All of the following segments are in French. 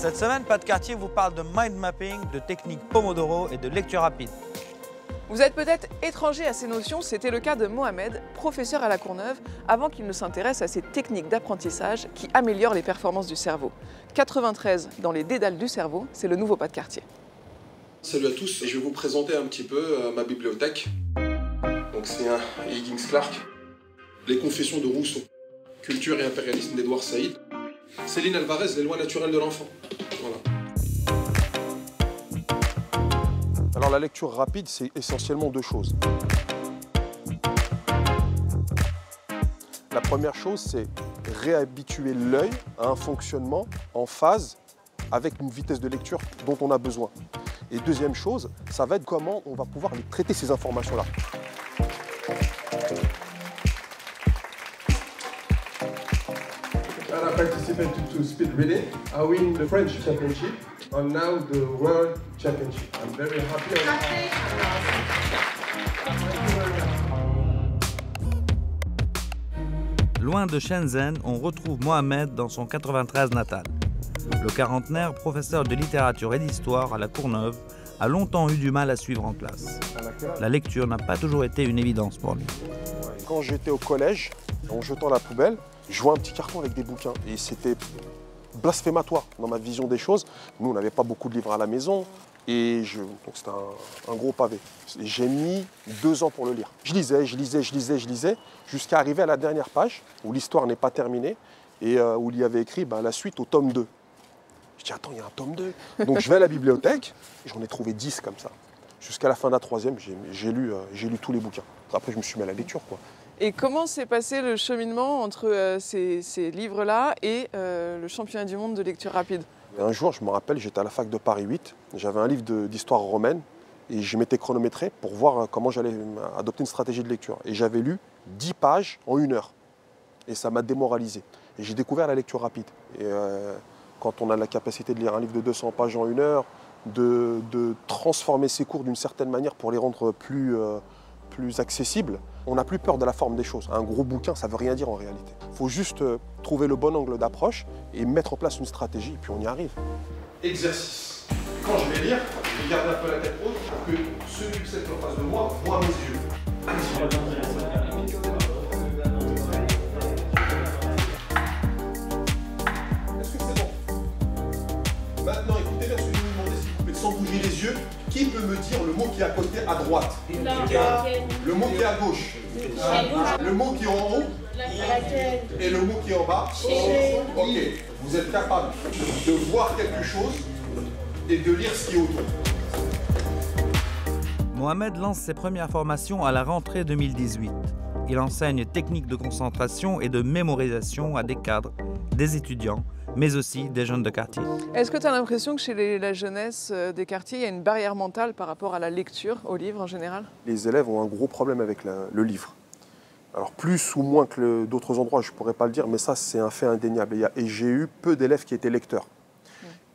Cette semaine, Pat Cartier vous parle de mind mapping, de technique Pomodoro et de lecture rapide. Vous êtes peut-être étranger à ces notions, c'était le cas de Mohamed, professeur à La Courneuve, avant qu'il ne s'intéresse à ces techniques d'apprentissage qui améliorent les performances du cerveau. 93 dans les dédales du cerveau, c'est le nouveau Pat Cartier. Salut à tous, je vais vous présenter un petit peu ma bibliothèque. Donc c'est un Higgins Clark, Les Confessions de Rousseau, Culture et impérialisme d'Edouard Saïd, Céline Alvarez, Les lois naturelles de l'enfant. Voilà. Alors la lecture rapide, c'est essentiellement deux choses. La première chose, c'est réhabituer l'œil à un fonctionnement en phase avec une vitesse de lecture dont on a besoin. Et deuxième chose, ça va être comment on va pouvoir traiter ces informations-là. I participated to speed reading. I win the French championship and now the world championship. I'm very happy. Loin de Shenzhen, on retrouve Mohamed dans son 93 natal. Le quarantenaire, professeur de littérature et d'histoire à La Courneuve, a longtemps eu du mal à suivre en classe. La lecture n'a pas toujours été une évidence pour lui. Quand j'étais au collège, en jetant la poubelle, je vois un petit carton avec des bouquins. Et c'était blasphématoire dans ma vision des choses. Nous, on n'avait pas beaucoup de livres à la maison. Et donc c'était un gros pavé. J'ai mis 2 ans pour le lire. Je lisais, jusqu'à arriver à la dernière page, où l'histoire n'est pas terminée, et où il y avait écrit la suite au tome 2. Je dis, attends, il y a un tome 2. Donc je vais à la bibliothèque, et j'en ai trouvé 10 comme ça. Jusqu'à la fin de la 3e, j'ai lu tous les bouquins. Après, je me suis mis à la lecture, quoi. Et comment s'est passé le cheminement entre ces livres-là et le championnat du monde de lecture rapide? Un jour, je me rappelle, j'étais à la fac de Paris 8, j'avais un livre d'histoire romaine et je m'étais chronométré pour voir comment j'allais adopter une stratégie de lecture. Et j'avais lu 10 pages en 1 heure. Et ça m'a démoralisé. Et j'ai découvert la lecture rapide. Et quand on a la capacité de lire un livre de 200 pages en 1 heure, de transformer ses cours d'une certaine manière pour les rendre plus accessibles, on n'a plus peur de la forme des choses. Un gros bouquin, ça ne veut rien dire en réalité. Il faut juste trouver le bon angle d'approche et mettre en place une stratégie, et puis on y arrive. Exercice. Quand je vais lire, je garde un peu la tête haute pour que celui qui est en face de moi voit mes yeux. Allez-y. Est-ce que c'est bon? Maintenant, écoutez bien ce que je vous demandais, s'il vous plaît, sans bouger les yeux. Qui peut me dire le mot qui est à côté, à droite? Le mot qui est à gauche? Le mot qui est en haut? Et le mot qui est en bas? Ok, vous êtes capable de voir quelque chose et de lire ce qui est autour. Mohamed lance ses premières formations à la rentrée 2018. Il enseigne techniques de concentration et de mémorisation à des cadres, des étudiants, mais aussi des jeunes de quartier. Est-ce que tu as l'impression que chez la jeunesse des quartiers, il y a une barrière mentale par rapport à la lecture, au livre en général? Les élèves ont un gros problème avec le livre. Alors plus ou moins que d'autres endroits, je ne pourrais pas le dire, mais ça c'est un fait indéniable. Et j'ai eu peu d'élèves qui étaient lecteurs.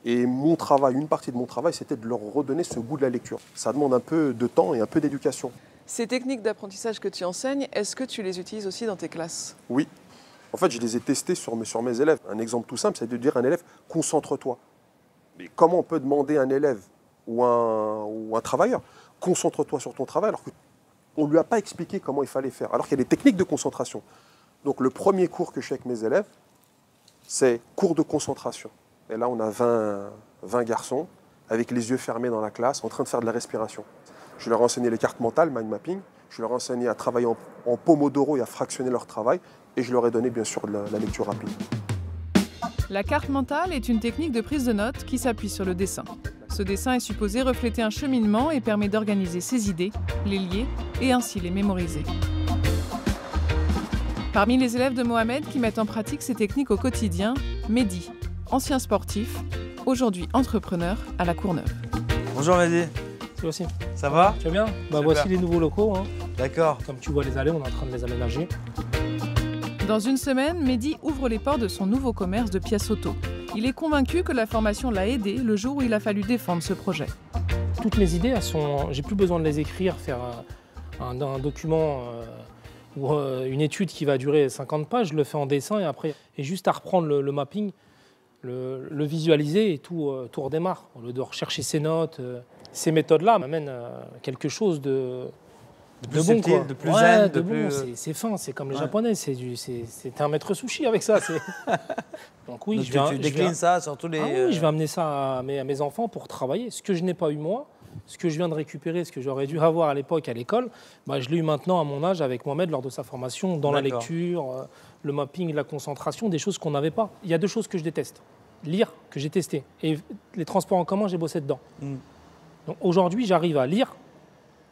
Et mon travail, une partie de mon travail, c'était de leur redonner ce goût de la lecture. Ça demande un peu de temps et un peu d'éducation. Ces techniques d'apprentissage que tu enseignes, est-ce que tu les utilises aussi dans tes classes? Oui. En fait, je les ai testés sur mes élèves. Un exemple tout simple, c'est de dire à un élève, concentre-toi. Mais comment on peut demander à un élève ou un travailleur, concentre-toi sur ton travail, alors qu'on ne lui a pas expliqué comment il fallait faire, alors qu'il y a des techniques de concentration. Donc le premier cours que je fais avec mes élèves, c'est cours de concentration. Et là, on a 20 garçons, avec les yeux fermés dans la classe, en train de faire de la respiration. Je leur ai enseigné les cartes mentales, mind mapping. Je leur ai enseigné à travailler en Pomodoro et à fractionner leur travail. Et je leur ai donné, bien sûr, de la lecture rapide. La carte mentale est une technique de prise de notes qui s'appuie sur le dessin. Ce dessin est supposé refléter un cheminement et permet d'organiser ses idées, les lier et ainsi les mémoriser. Parmi les élèves de Mohamed qui mettent en pratique ces techniques au quotidien, Mehdi, ancien sportif, aujourd'hui entrepreneur à La Courneuve. Bonjour Mehdi. Toi aussi. Ça va? Tu vas bien? Voici les nouveaux locaux. D'accord. Comme tu vois les allées, on est en train de les aménager. Dans une semaine, Mehdi ouvre les portes de son nouveau commerce de pièces auto. Il est convaincu que la formation l'a aidé le jour où il a fallu défendre ce projet. Toutes mes idées, j'ai plus besoin de les écrire, faire un document ou une étude qui va durer 50 pages, je le fais en dessin et après, et juste à reprendre le mapping. le visualiser et tout redémarre. Au lieu de rechercher ses notes, ces méthodes-là m'amènent quelque chose de plus bon, subtil, quoi. de plus Ouais, zen, de plus... bon, c'est fin, c'est comme les Japonais, c'est un maître sushi avec ça. Donc oui, Donc tu déclines ça sur tous les... Ah oui, je vais amener ça à mes enfants pour travailler. Ce que je n'ai pas eu moi, ce que je viens de récupérer, ce que j'aurais dû avoir à l'époque à l'école, bah, je l'ai eu maintenant à mon âge avec Mohamed lors de sa formation dans la lecture, le mapping, la concentration, des choses qu'on n'avait pas. Il y a 2 choses que je déteste. Lire, que j'ai testé, et les transports en commun, j'ai bossé dedans. Donc aujourd'hui, j'arrive à lire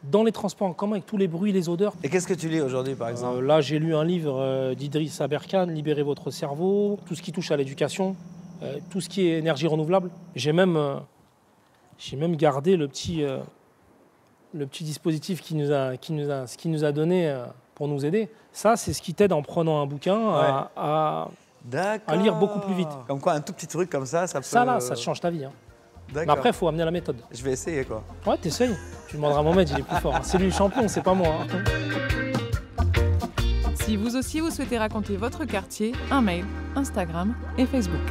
dans les transports en commun avec tous les bruits, les odeurs. Et qu'est-ce que tu lis aujourd'hui, par exemple? Là, j'ai lu un livre d'Idriss Aberkan, Libérez votre cerveau, tout ce qui touche à l'éducation, tout ce qui est énergie renouvelable. J'ai même gardé le petit dispositif qu'il nous a donné pour nous aider. Ça, c'est ce qui t'aide en prenant un bouquin à lire beaucoup plus vite. Comme quoi, un tout petit truc comme ça, ça peut... Ça, là, ça change ta vie. Hein. Mais après, il faut amener la méthode. Je vais essayer, quoi. Ouais, t'essayes. Tu demanderas à Mohamed, il est plus fort. C'est lui le champion, c'est pas moi. Hein. Si vous aussi vous souhaitez raconter votre quartier, un mail, Instagram et Facebook.